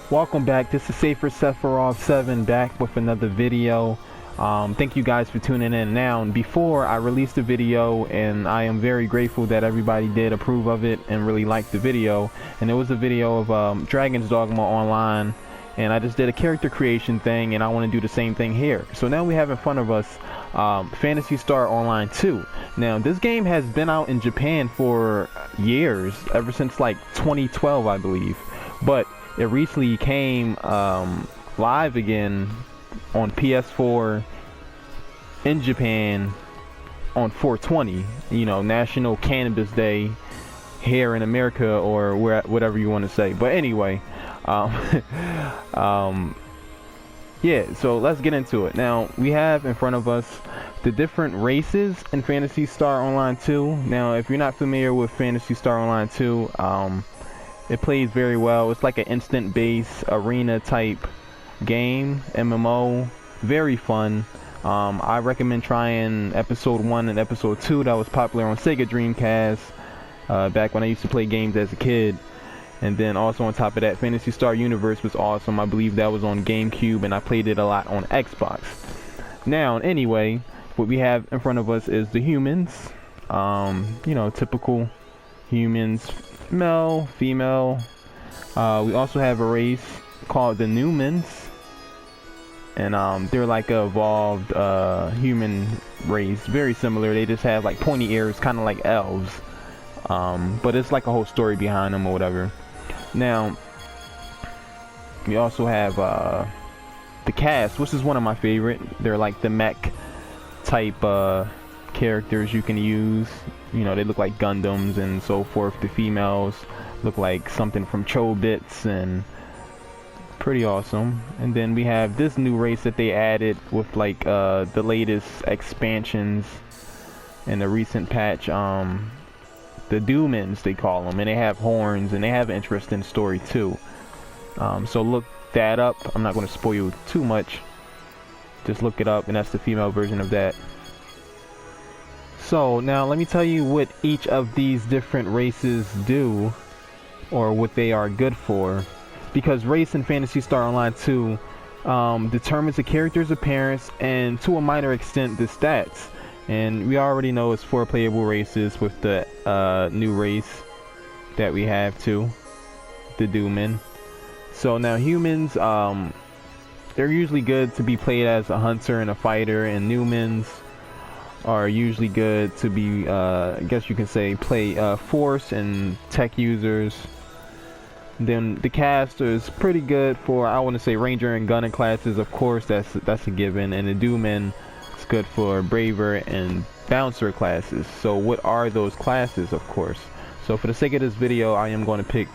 Welcome back. This is SaferSephirothVII back with another video. Thank you guys for tuning in. Now, before I released the video, and I am very grateful that everybody did approve of it and really liked the video. And it was a video of Dragon's Dogma Online, and I just did a character creation thing, and I want to do the same thing here. So now we have in front of us Phantasy Star Online 2. Now, this game has been out in Japan for years, ever since like 2012, I believe. But it recently came live again on PS4 in Japan on 4/20, you know, National Cannabis Day here in America, or whatever you want to say. But anyway, yeah, so let's get into it. Now, we have in front of us the different races in Phantasy Star Online 2. Now, if you're not familiar with Phantasy Star Online 2, it plays very well. It's like an instant base arena type game, MMO, very fun. I recommend trying episode 1 and episode 2 that was popular on Sega Dreamcast back when I used to play games as a kid. And then also on top of that, Phantasy Star Universe was awesome. I believe that was on GameCube, and I played it a lot on Xbox. Now, anyway, what we have in front of us is the humans. You know, typical humans, male, female. We also have a race called the Newmans, and they're like a evolved human race, very similar. They just have like pointy ears, kind of like elves, but it's like a whole story behind them or whatever. Now, we also have the cast, which is one of my favorite. They're like the mech type characters you can use. You know, they look like Gundams and so forth. The females look like something from Chobits, and pretty awesome. And then we have this new race that they added with like the latest expansions in the recent patch, the Doomans they call them, and they have horns and they have an interesting story too. So look that up. I'm not going to spoil you too much, just look it up, and that's the female version of that. So now let me tell you what each of these different races do, or what they are good for, because race in Phantasy Star Online 2 determines the character's appearance and to a minor extent the stats. And we already know it's 4 playable races with the new race that we have too, the Dooman. So now humans, they're usually good to be played as a hunter and a fighter, and Newmans are usually good to be, I guess you can say, play force and tech users. Then the cast is pretty good for, I want to say, ranger and gunner classes. Of course, that's a given. And the Dooman is good for braver and bouncer classes. So what are those classes? Of course, so for the sake of this video, I am going to pick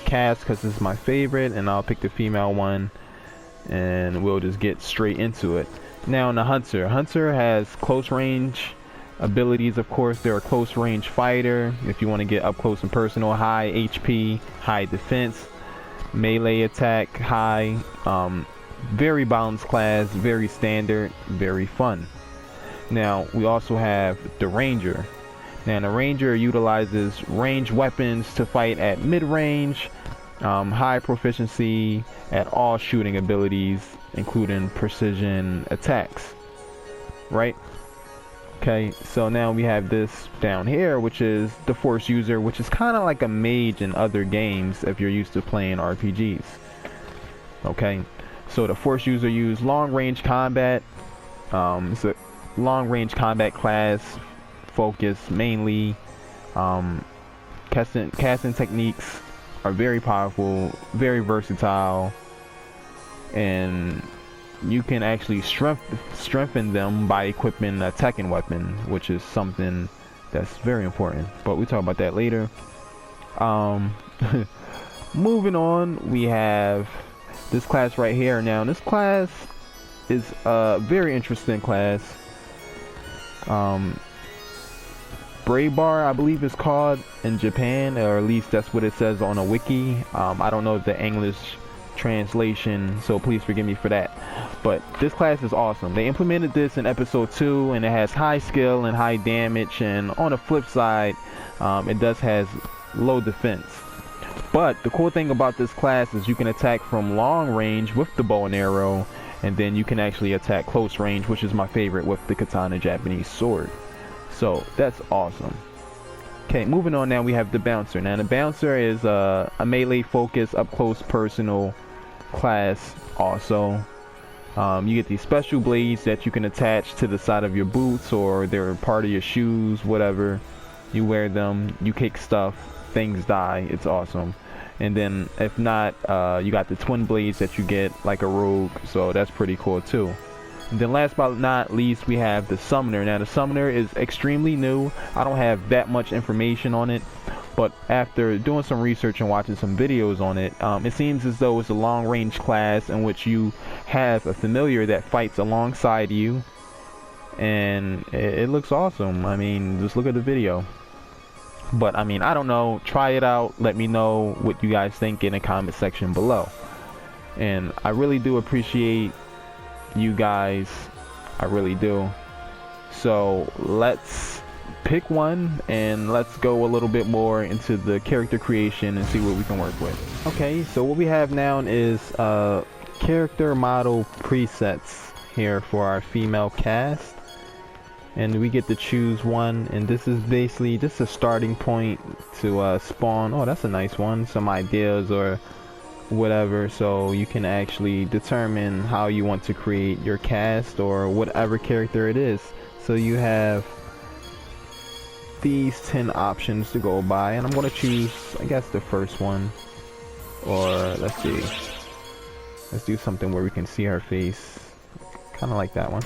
cast because this is my favorite, and I'll pick the female one, and we'll just get straight into it. Now, in the Hunter has close range abilities. Of course, they're a close range fighter. If you want to get up close and personal, high HP, high defense, melee attack, high, very balanced class, very standard, very fun. Now, we also have the Ranger. Now, the Ranger utilizes ranged weapons to fight at mid-range, high proficiency at all shooting abilities, including precision attacks, right? Okay, so now we have this down here, which is the Force User, which is kind of like a mage in other games if you're used to playing RPGs. Okay, so the Force User use long-range combat. It's a long-range combat class, focus mainly. Casting techniques are very powerful, very versatile, and you can actually strengthen them by equipping a Tekken weapon, which is something that's very important, but we'll talk about that later. Moving on, we have this class right here. Now, this class is a very interesting class. Brave Bar, I believe it's called in Japan, or at least that's what it says on a wiki. I don't know the English translation, so please forgive me for that. But this class is awesome. They implemented this in episode 2, and it has high skill and high damage, and on the flip side, it does has low defense. But the cool thing about this class is you can attack from long range with the bow and arrow, and then you can actually attack close range, which is my favorite, with the katana Japanese sword. So that's awesome. Okay, moving on now, we have the Bouncer. Now the Bouncer is a melee focus, up close personal class also. You get these special blades that you can attach to the side of your boots, or they're part of your shoes, whatever. You wear them, you kick stuff, things die. It's awesome. And then if not, you got the twin blades that you get like a rogue, so that's pretty cool too. And then last but not least, we have the Summoner. Now the Summoner is extremely new. I don't have that much information on it, but after doing some research and watching some videos on it, it seems as though it's a long range class in which you have a familiar that fights alongside you, and it looks awesome. I mean, just look at the video. But I mean, I don't know, try it out, let me know what you guys think in the comment section below. And I really do appreciate you guys, I really do. So let's pick one and let's go a little bit more into the character creation and see what we can work with. Okay, so what we have now is character model presets here for our female cast, and we get to choose one, and this is basically just a starting point to spawn, oh that's a nice one, some ideas or whatever, so you can actually determine how you want to create your cast or whatever character it is. So you have these 10 options to go by, and I'm going to choose, I guess, the first one, or let's see, let's do something where we can see her face, kind of like that one.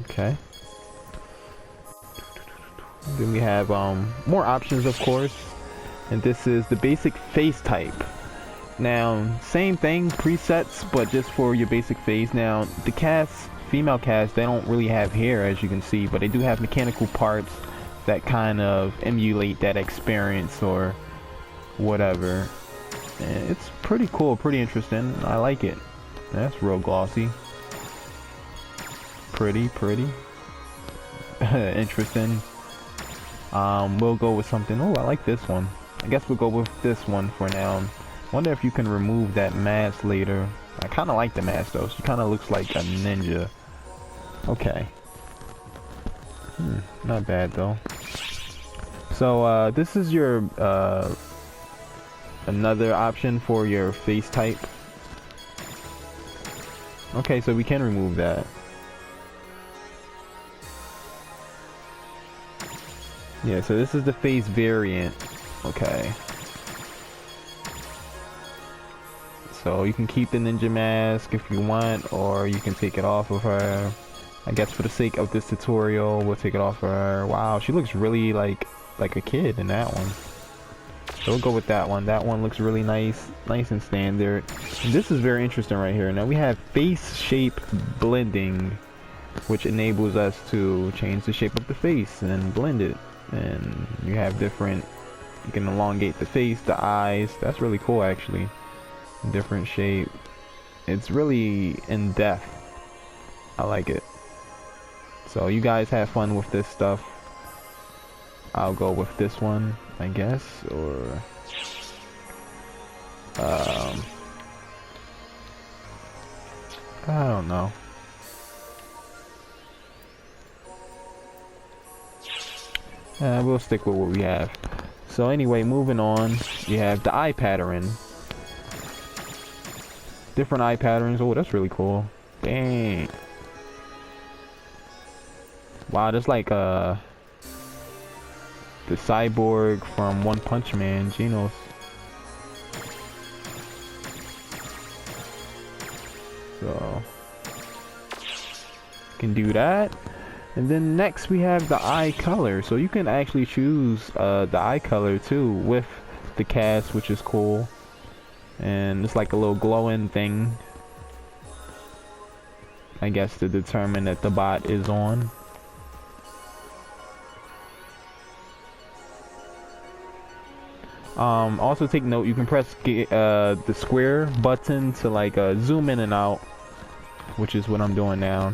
Okay, then we have more options, of course. And this is the basic face type. Now, same thing, presets, but just for your basic face. Now, the cast, female cast, they don't really have hair, as you can see, but they do have mechanical parts that kind of emulate that experience or whatever. And it's pretty cool, pretty interesting. I like it. That's real glossy. Pretty interesting. We'll go with something. Oh, I like this one. I guess we'll go with this one for now. Wonder if you can remove that mask later. I kind of like the mask though. She kind of looks like a ninja. Okay. Not bad though. So this is your another option for your face type. Okay, so we can remove that. Yeah, so this is the face variant. Okay. So you can keep the ninja mask if you want, or you can take it off of her. I guess for the sake of this tutorial, we'll take it off of her. Wow, she looks really like a kid in that one. So we'll go with that one. That one looks really nice and standard. And this is very interesting right here. Now we have face shape blending, which enables us to change the shape of the face and blend it. And you have different, you can elongate the face, the eyes. That's really cool actually. Different shape. It's really in depth. I like it. So you guys have fun with this stuff. I'll go with this one, I guess, or I don't know. We'll stick with what we have. So anyway, moving on, you have the eye pattern. Different eye patterns. Oh, that's really cool. Dang. Wow, that's like the cyborg from One Punch Man, Genos. So can do that. And then next we have the eye color. So you can actually choose the eye color too with the cast, which is cool. And it's like a little glowing thing, I guess, to determine that the bot is on. Also take note, you can press the square button to like zoom in and out, which is what I'm doing now.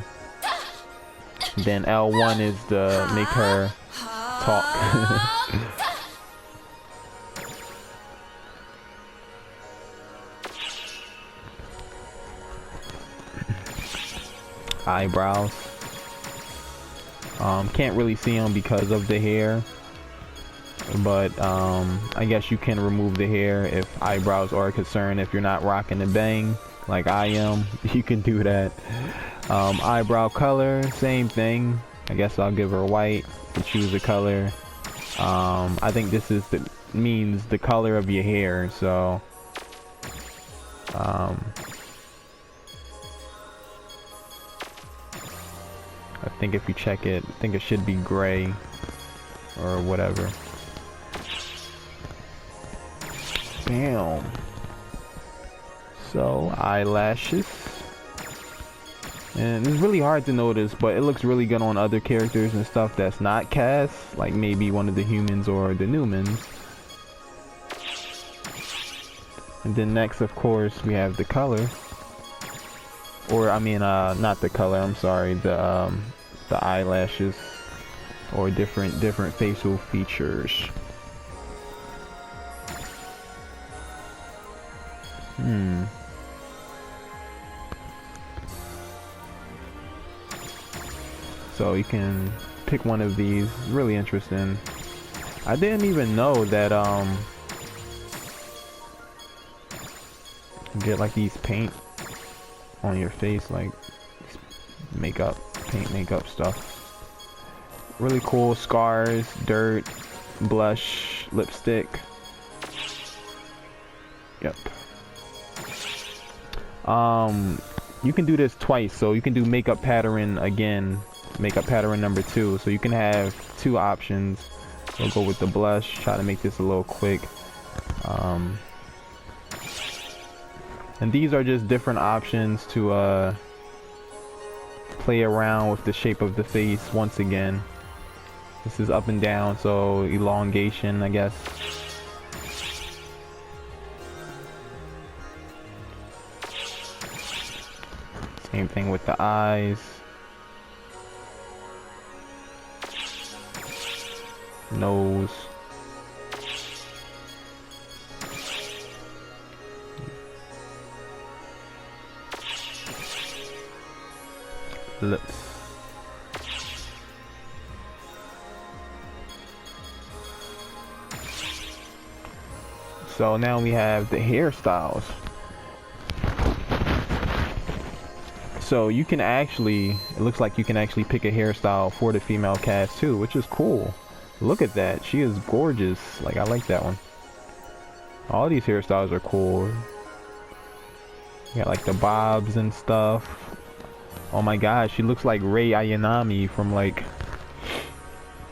Then L1 is to make her talk. eyebrows. Can't really see them because of the hair, but I guess you can remove the hair if eyebrows are a concern. If you're not rocking the bang like I am, you can do that. Eyebrow color, same thing. I guess I'll give her white to choose a color. I think this is means the color of your hair, so I think if you check it, I think it should be gray or whatever. Bam. So eyelashes, and it's really hard to notice, but it looks really good on other characters and stuff that's not cast, like maybe one of the humans or the Newmans. And then next, of course, we have the color, or I mean, not the color. I'm sorry, the eyelashes, or different facial features. So you can pick one of these. Really interesting. I didn't even know that you get like these paint on your face, like makeup, paint makeup stuff. Really cool. Scars, dirt, blush, lipstick. Yep. You can do this twice, so you can do makeup pattern again, makeup pattern number 2, so you can have 2 options. We'll go with the blush, try to make this a little quick. And these are just different options to play around with the shape of the face. Once again, this is up and down, so elongation, I guess. Same thing with the eyes, nose, lips. So now we have the hairstyles. So you can actually, it looks like you can actually pick a hairstyle for the female cast too, which is cool. Look at that, she is gorgeous. Like, I like that one. All these hairstyles are cool. You got like the bobs and stuff. Oh my gosh, she looks like Rei Ayanami from like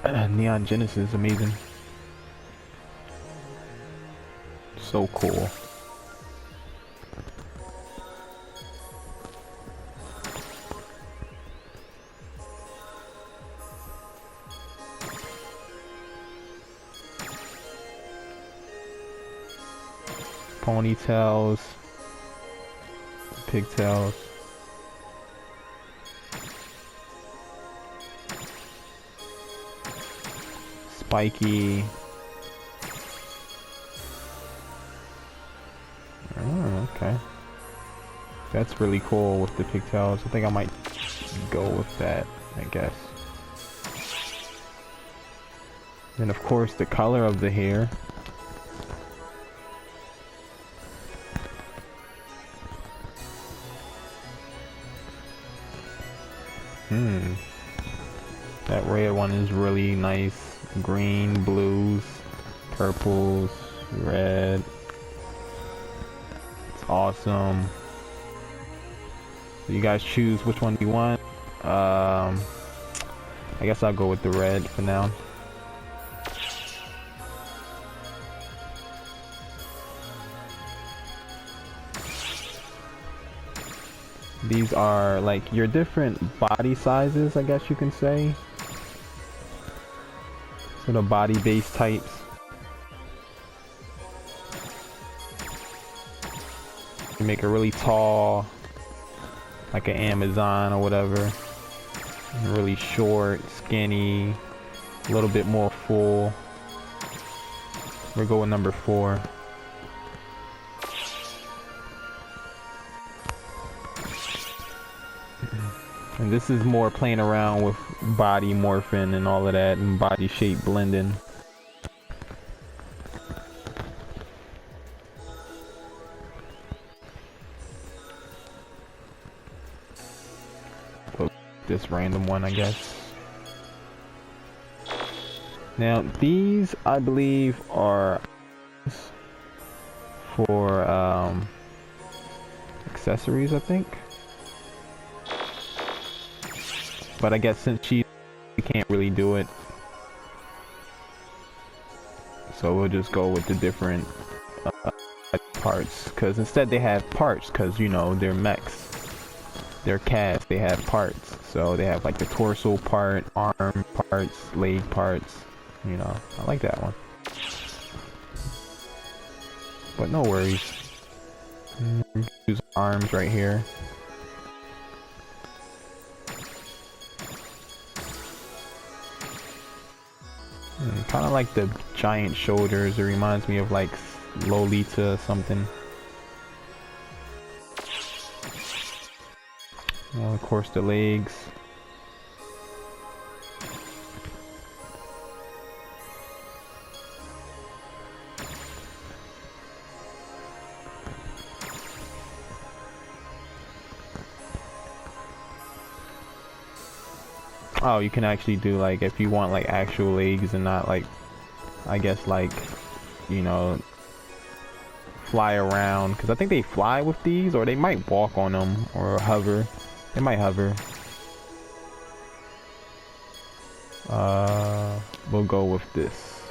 Neon Genesis. Amazing. So cool. Ponytails, pigtails, spiky. Oh, okay. That's really cool with the pigtails. I think I might go with that, I guess. And of course the color of the hair. That red one is really nice. Green, blues, purples, red. It's awesome. So you guys choose which one you want. I guess I'll go with the red for now. These are like your different body sizes, I guess you can say. Sort of body base types. You make it really tall, like an Amazon or whatever. Really short, skinny, a little bit more full. We'll go with number 4. And this is more playing around with body morphing and all of that, and body shape blending. This random one, I guess. Now these, I believe, are for accessories, I think. But I guess since she can't really do it, so we'll just go with the different parts. Because instead they have parts, because you know they're mechs. They're cats, they have parts. So they have like the torso part, arm parts, leg parts. You know, I like that one. But no worries. Use arms right here. Kind of like the giant shoulders. It reminds me of like Lolita or something. Well, of course, the legs. Oh, you can actually do like if you want like actual legs and not like, I guess like, you know, fly around, because I think they fly with these, or they might walk on them or hover. They might hover. We'll go with this.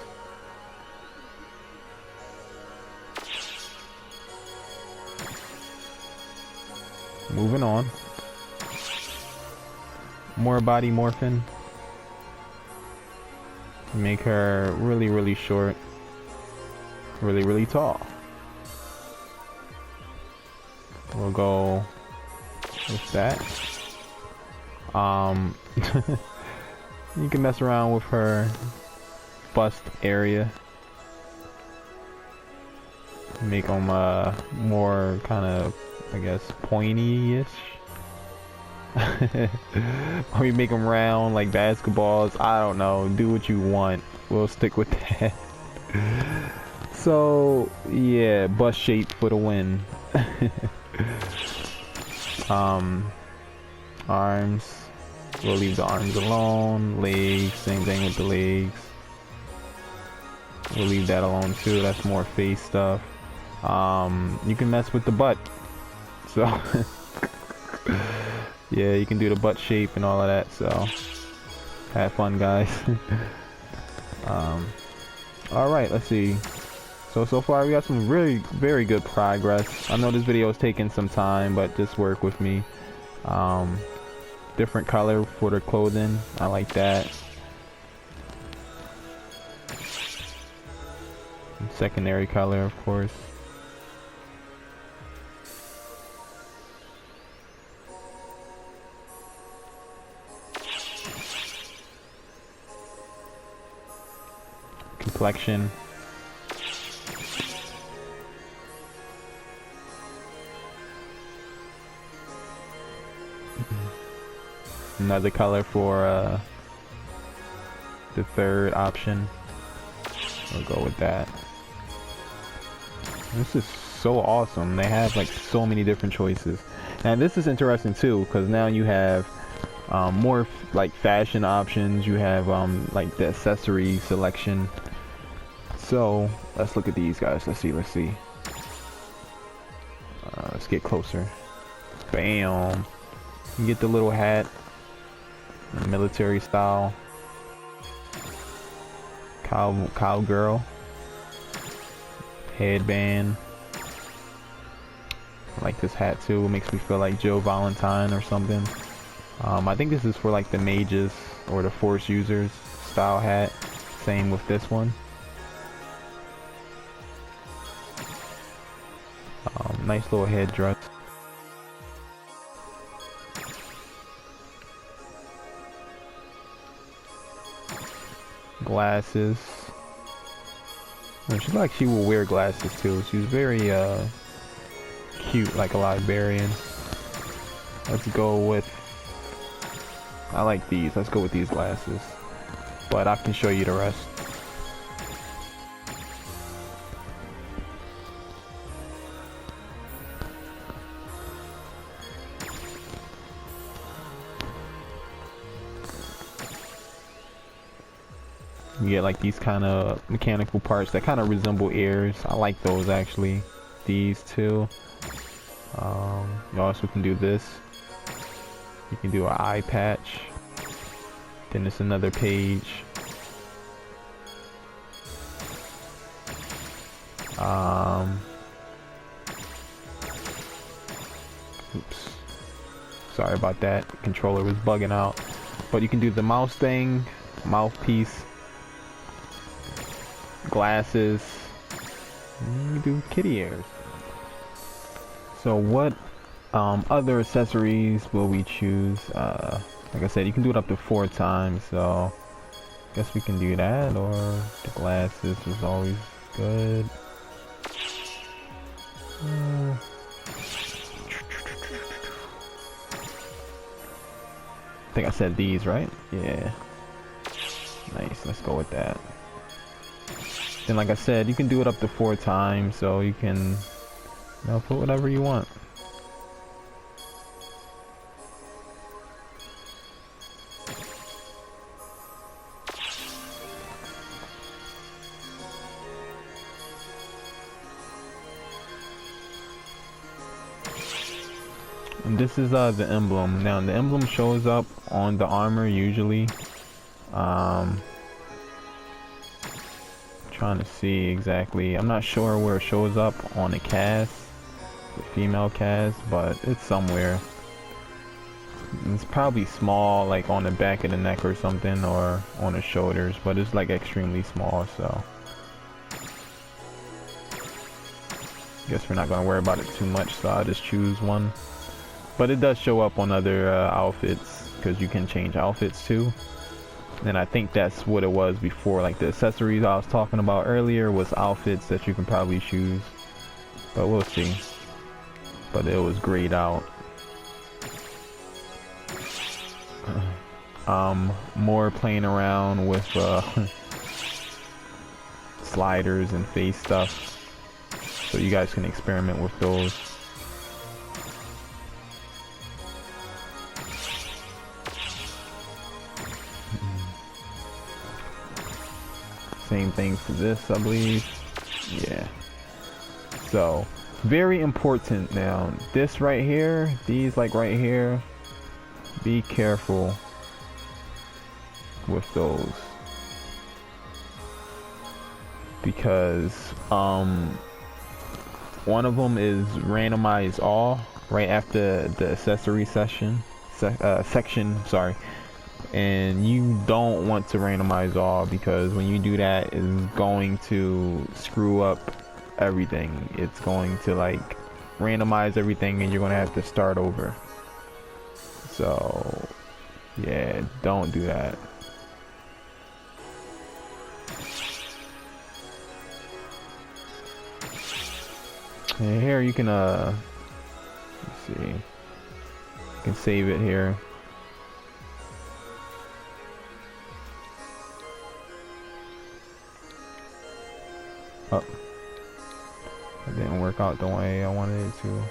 Moving on. More body morphin. Make her really, really short. Really, really tall. We'll go with that. You can mess around with her bust area. Make them more kind of, I guess, pointy-ish. Or you make them round like basketballs. I don't know. Do what you want. We'll stick with that. So yeah, bust shape for the win. Arms. We'll leave the arms alone. Legs. Same thing with the legs. We'll leave that alone too. That's more face stuff. You can mess with the butt. So yeah, you can do the butt shape and all of that, so have fun, guys. Alright, let's see. So far we got some really very good progress. I know this video is taking some time, but just work with me. Different color for the clothing, I like that. Secondary color, of course. Complexion. Another color for the third option. We'll go with that. This is so awesome. They have like so many different choices. And this is interesting too, because now you have more like fashion options. You have like the accessory selection. So let's look at these guys. Let's see. Let's get closer. Bam. You get the little hat, military style. Cowgirl headband. I like this hat too. It makes me feel like Joe Valentine or something. I think this is for like the mages or the force users style hat. Same with this one. Nice little headdress. Glasses. She like she will wear glasses too. She's very cute, like a librarian. Let's go with I like these. Let's go with these glasses. But I can show you the rest. You get like these kind of mechanical parts that kind of resemble ears. I like those actually. These two. You also can do this. You can do an eye patch. Then it's another page. Oops. Sorry about that. Controller was bugging out. But you can do the mouse thing, mouthpiece, glasses, and you can do kitty ears. So what other accessories will we choose? Like I said, you can do it up to 4 times, so I guess we can do that, or the glasses was always good. I think I said these, right? Yeah. Nice, let's go with that. Then like I said, you can do it up to 4 times, so you can, you know, put whatever you want. And this is the emblem. Now the emblem shows up on the armor usually. Trying to see exactly. I'm not sure where it shows up on the cast, the female cast, but it's somewhere. It's probably small, like on the back of the neck or something, or on the shoulders, but it's like extremely small, so guess we're not gonna worry about it too much, so I'll just choose one. But it does show up on other outfits, because you can change outfits too. And I think that's what it was before, like the accessories I was talking about earlier was outfits that you can probably choose. But we'll see. But it was grayed out. More playing around with sliders and face stuff, so you guys can experiment with those. Same thing for this, I believe. Yeah. So, very important now. This right here, these like right here, be careful with those. Because, one of them is randomize all right after the accessory section, sorry. And you don't want to randomize all, because when you do that, it's going to screw up everything. It's going to like randomize everything and you're going to have to start over. So yeah, don't do that. And here you can let's see, you can save it here. Oh, it didn't work out the way I wanted it to.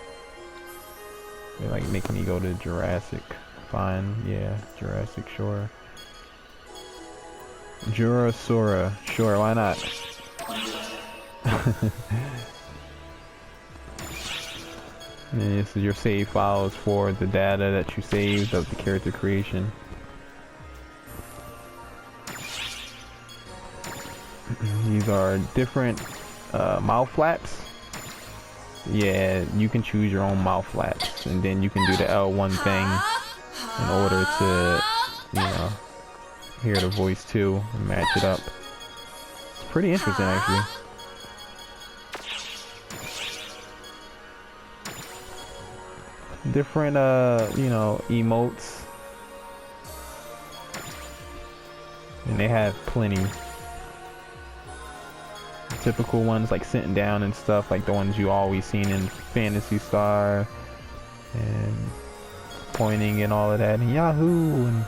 They're like making me go to Jurassic. Fine, yeah, Jurassic, sure. Jurasura, sure, why not? And this is your save files for the data that you saved of the character creation. These are different mouth flaps. Yeah, you can choose your own mouth flaps, and then you can do the L1 thing in order to, you know, hear the voice too and match it up. It's pretty interesting actually. Different you know, emotes, and they have plenty. Typical ones like sitting down and stuff, like the ones you always seen in Phantasy Star, and pointing and all of that, and Yahoo, and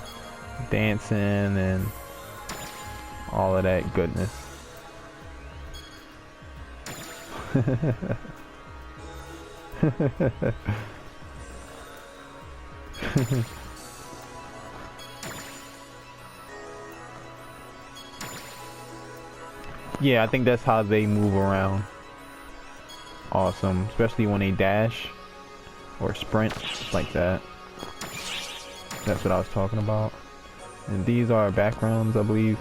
dancing and all of that goodness. Yeah, I think that's how they move around. Awesome, especially when they dash or sprint like that. That's what I was talking about. And these are backgrounds, I believe.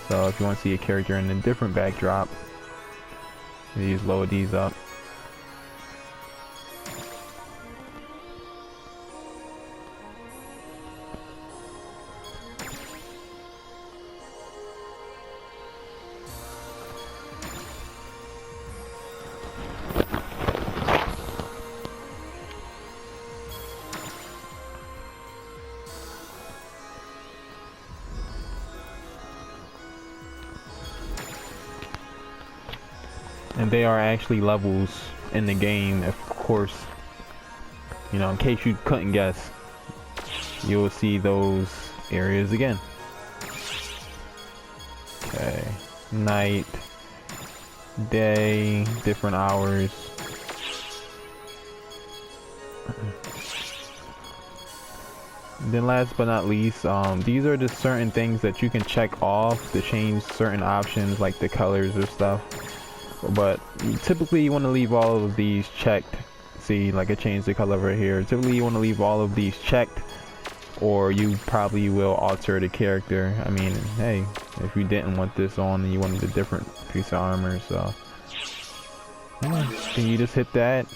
So if you want to see a character in a different backdrop, you just load these up. And they are actually levels in the game, of course. You know, in case you couldn't guess, you'll see those areas again. Okay, night, day, different hours. Then last but not least, these are just certain things that you can check off to change certain options like the colors or stuff. But typically you want to leave all of these checked. See, like I changed the color right here. Typically you want to leave all of these checked, or you probably will alter the character. I mean, hey, if you didn't want this on and you wanted a different piece of armor, so yeah, then you just hit that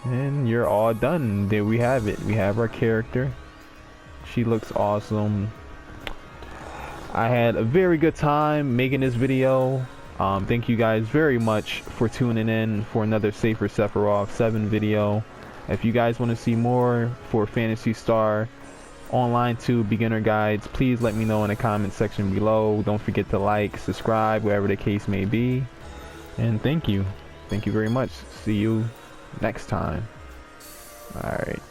and you're all done. There we have it. We have our character. She looks awesome. I had a very good time making this video. Thank you guys very much for tuning in for another SaferSephirothVII video. If you guys want to see more for Phantasy Star Online 2 beginner guides, please let me know in the comment section below. Don't forget to like, subscribe, whatever the case may be. And thank you. Thank you very much. See you next time. Alright.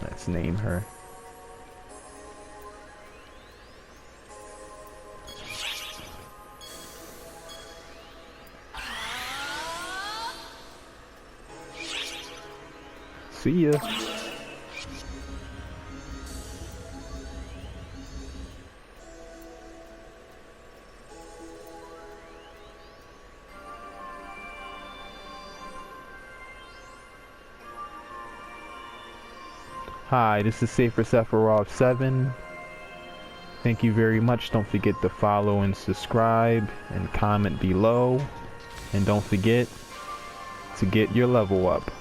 Let's name her. See ya. Hi, this is SaferSephirothVII. Thank you very much. Don't forget to follow and subscribe and comment below. And don't forget to get your level up.